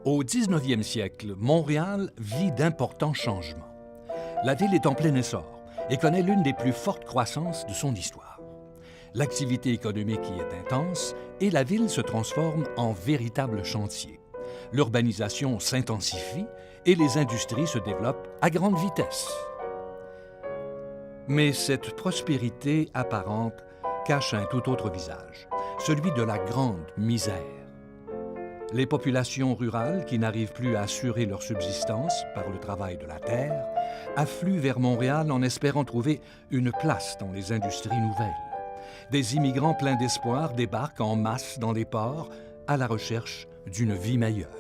Au 19e siècle, Montréal vit d'importants changements. La ville est en plein essor et connaît l'une des plus fortes croissances de son histoire. L'activité économique y est intense et la ville se transforme en véritable chantier. L'urbanisation s'intensifie et les industries se développent à grande vitesse. Mais cette prospérité apparente cache un tout autre visage, celui de la grande misère. Les populations rurales, qui n'arrivent plus à assurer leur subsistance par le travail de la terre, affluent vers Montréal en espérant trouver une place dans les industries nouvelles. Des immigrants pleins d'espoir débarquent en masse dans les ports à la recherche d'une vie meilleure.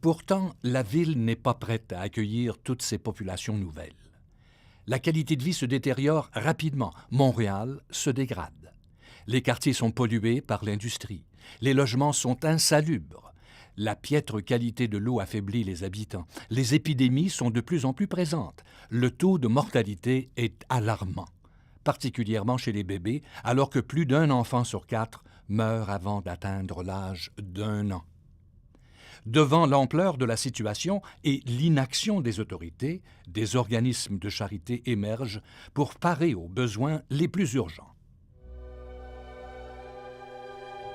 Pourtant, la ville n'est pas prête à accueillir toutes ces populations nouvelles. La qualité de vie se détériore rapidement. Montréal se dégrade. Les quartiers sont pollués par l'industrie. Les logements sont insalubres. La piètre qualité de l'eau affaiblit les habitants. Les épidémies sont de plus en plus présentes. Le taux de mortalité est alarmant, particulièrement chez les bébés, alors que plus d'un enfant sur 4 meurt avant d'atteindre l'âge d'1 an. Devant l'ampleur de la situation et l'inaction des autorités, des organismes de charité émergent pour parer aux besoins les plus urgents.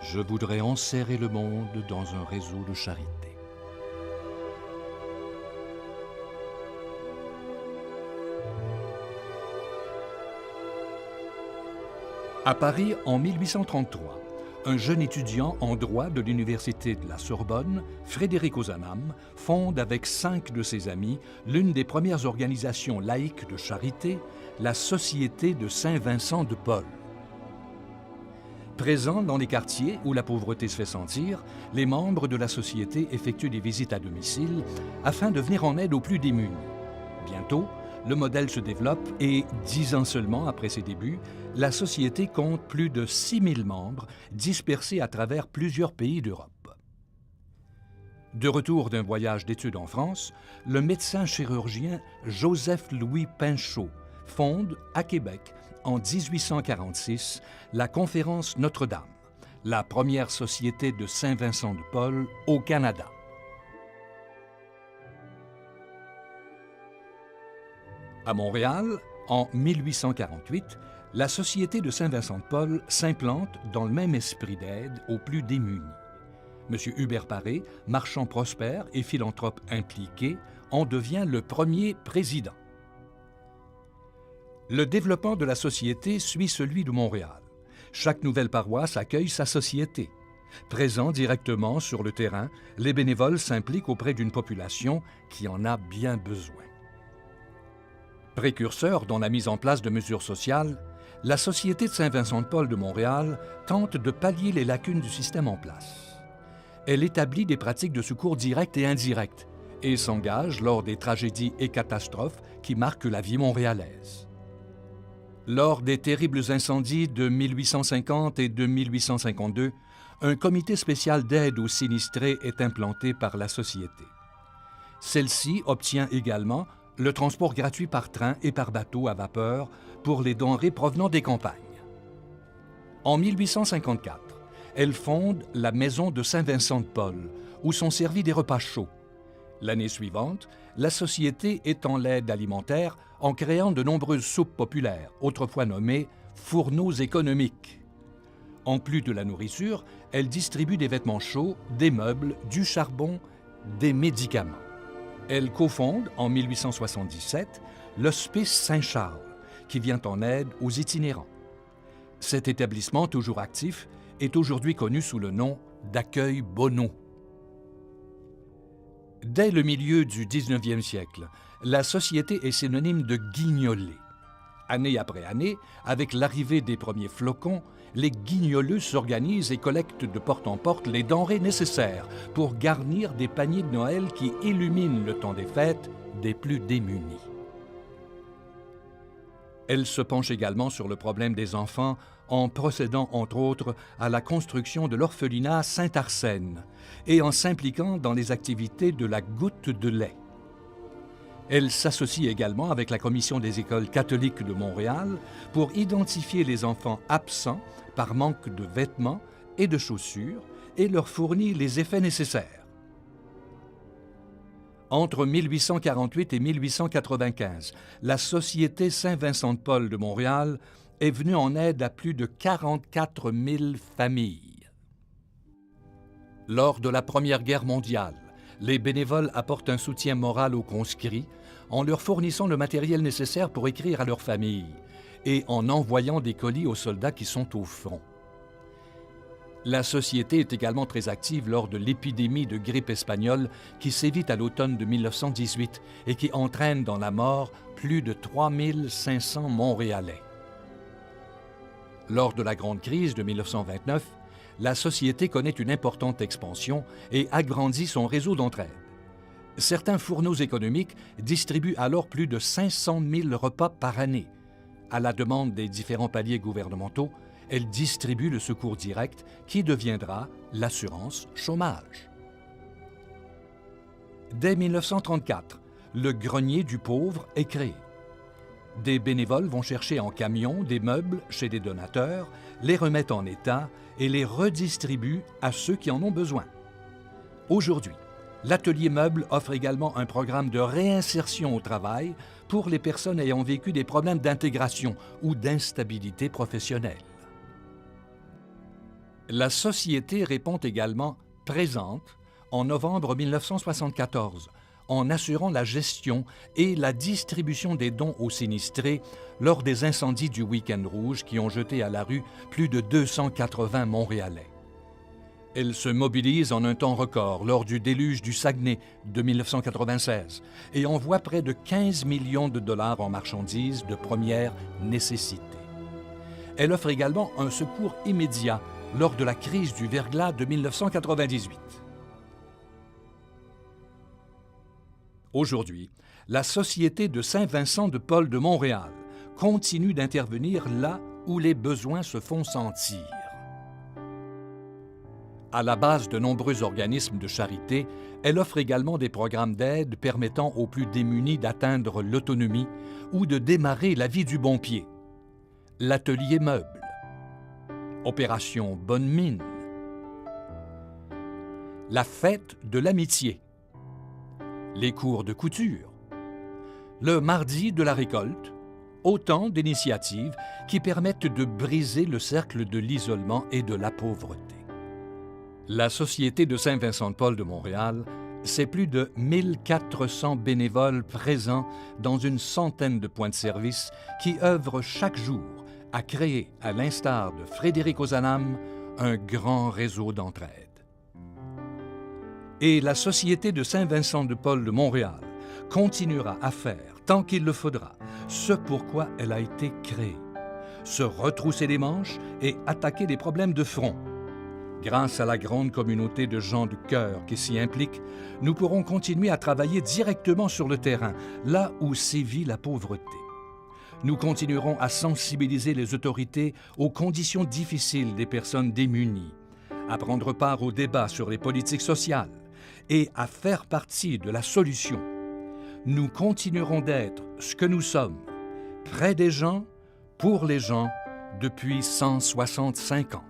Je voudrais enserrer le monde dans un réseau de charité. À Paris, en 1833, un jeune étudiant en droit de l'Université de la Sorbonne, Frédéric Ozanam, fonde avec 5 de ses amis l'une des premières organisations laïques de charité, la Société de Saint-Vincent de Paul. Présents dans les quartiers où la pauvreté se fait sentir, les membres de la société effectuent des visites à domicile afin de venir en aide aux plus démunis. Bientôt, le modèle se développe et, 10 ans seulement après ses débuts, la société compte plus de 6000 membres dispersés à travers plusieurs pays d'Europe. De retour d'un voyage d'études en France, le médecin chirurgien Joseph-Louis Pinchot fonde à Québec, en 1846, la Conférence Notre-Dame, la première société de Saint-Vincent de Paul au Canada. À Montréal, en 1848, la Société de Saint-Vincent de Paul s'implante dans le même esprit d'aide aux plus démunis. M. Hubert Paré, marchand prospère et philanthrope impliqué, en devient le premier président. Le développement de la société suit celui de Montréal. Chaque nouvelle paroisse accueille sa société. Présents directement sur le terrain, les bénévoles s'impliquent auprès d'une population qui en a bien besoin. Précurseur dans la mise en place de mesures sociales, la Société de Saint-Vincent-de-Paul de Montréal tente de pallier les lacunes du système en place. Elle établit des pratiques de secours directs et indirects et s'engage lors des tragédies et catastrophes qui marquent la vie montréalaise. Lors des terribles incendies de 1850 et de 1852, un comité spécial d'aide aux sinistrés est implanté par la Société. Celle-ci obtient également le transport gratuit par train et par bateau à vapeur pour les denrées provenant des campagnes. En 1854, elle fonde la Maison de Saint-Vincent-de-Paul, où sont servis des repas chauds. L'année suivante, la Société étend l'aide alimentaire en créant de nombreuses soupes populaires, autrefois nommées « fourneaux économiques ». En plus de la nourriture, elle distribue des vêtements chauds, des meubles, du charbon, des médicaments. Elle cofonde, en 1877, l'Hospice Saint-Charles, qui vient en aide aux itinérants. Cet établissement, toujours actif, est aujourd'hui connu sous le nom d'Accueil Bonneau. Dès le milieu du 19e siècle, la société est synonyme de guignolée. Année après année, avec l'arrivée des premiers flocons, les guignoleux s'organisent et collectent de porte en porte les denrées nécessaires pour garnir des paniers de Noël qui illuminent le temps des fêtes des plus démunis. Elle se penche également sur le problème des enfants en procédant entre autres à la construction de l'orphelinat Saint-Arsène et en s'impliquant dans les activités de la goutte de lait. Elle s'associe également avec la Commission des écoles catholiques de Montréal pour identifier les enfants absents par manque de vêtements et de chaussures et leur fournir les effets nécessaires, Entre 1848 et 1895, la Société Saint-Vincent-de-Paul de Montréal est venue en aide à plus de 44 000 familles. Lors de la Première Guerre mondiale, les bénévoles apportent un soutien moral aux conscrits en leur fournissant le matériel nécessaire pour écrire à leurs familles et en envoyant des colis aux soldats qui sont au front. La Société est également très active lors de l'épidémie de grippe espagnole qui sévit à l'automne de 1918 et qui entraîne dans la mort plus de 3 500 Montréalais. Lors de la Grande Crise de 1929, la Société connaît une importante expansion et agrandit son réseau d'entraide. Certains fourneaux économiques distribuent alors plus de 500 000 repas par année. À la demande des différents paliers gouvernementaux, elle distribue le secours direct qui deviendra l'assurance chômage. Dès 1934, le grenier du pauvre est créé. Des bénévoles vont chercher en camion des meubles chez des donateurs, les remettent en état et les redistribuent à ceux qui en ont besoin. Aujourd'hui, l'Atelier Meuble offre également un programme de réinsertion au travail pour les personnes ayant vécu des problèmes d'intégration ou d'instabilité professionnelle. La Société répond également présente en novembre 1974 en assurant la gestion et la distribution des dons aux sinistrés lors des incendies du Week-end rouge qui ont jeté à la rue plus de 280 Montréalais. Elle se mobilise en un temps record lors du déluge du Saguenay de 1996 et envoie près de 15 millions de dollars en marchandises de première nécessité. Elle offre également un secours immédiat lors de la crise du verglas de 1998. Aujourd'hui, la Société de Saint-Vincent-de-Paul de Montréal continue d'intervenir là où les besoins se font sentir. À la base de nombreux organismes de charité, elle offre également des programmes d'aide permettant aux plus démunis d'atteindre l'autonomie ou de démarrer la vie du bon pied. L'Atelier Meuble, Opération Bonne Mine, la Fête de l'Amitié, les cours de couture, le Mardi de la récolte, autant d'initiatives qui permettent de briser le cercle de l'isolement et de la pauvreté. La Société de Saint-Vincent-de-Paul de Montréal, c'est plus de 1400 bénévoles présents dans une centaine de points de service qui œuvrent chaque jour à créer, à l'instar de Frédéric Ozanam, un grand réseau d'entraide. Et la Société de Saint-Vincent-de-Paul de Montréal continuera à faire, tant qu'il le faudra, ce pourquoi elle a été créée, se retrousser les manches et attaquer les problèmes de front. Grâce à la grande communauté de gens du cœur qui s'y impliquent, nous pourrons continuer à travailler directement sur le terrain, là où sévit la pauvreté. Nous continuerons à sensibiliser les autorités aux conditions difficiles des personnes démunies, à prendre part au débat sur les politiques sociales et à faire partie de la solution. Nous continuerons d'être ce que nous sommes, près des gens, pour les gens, depuis 165 ans.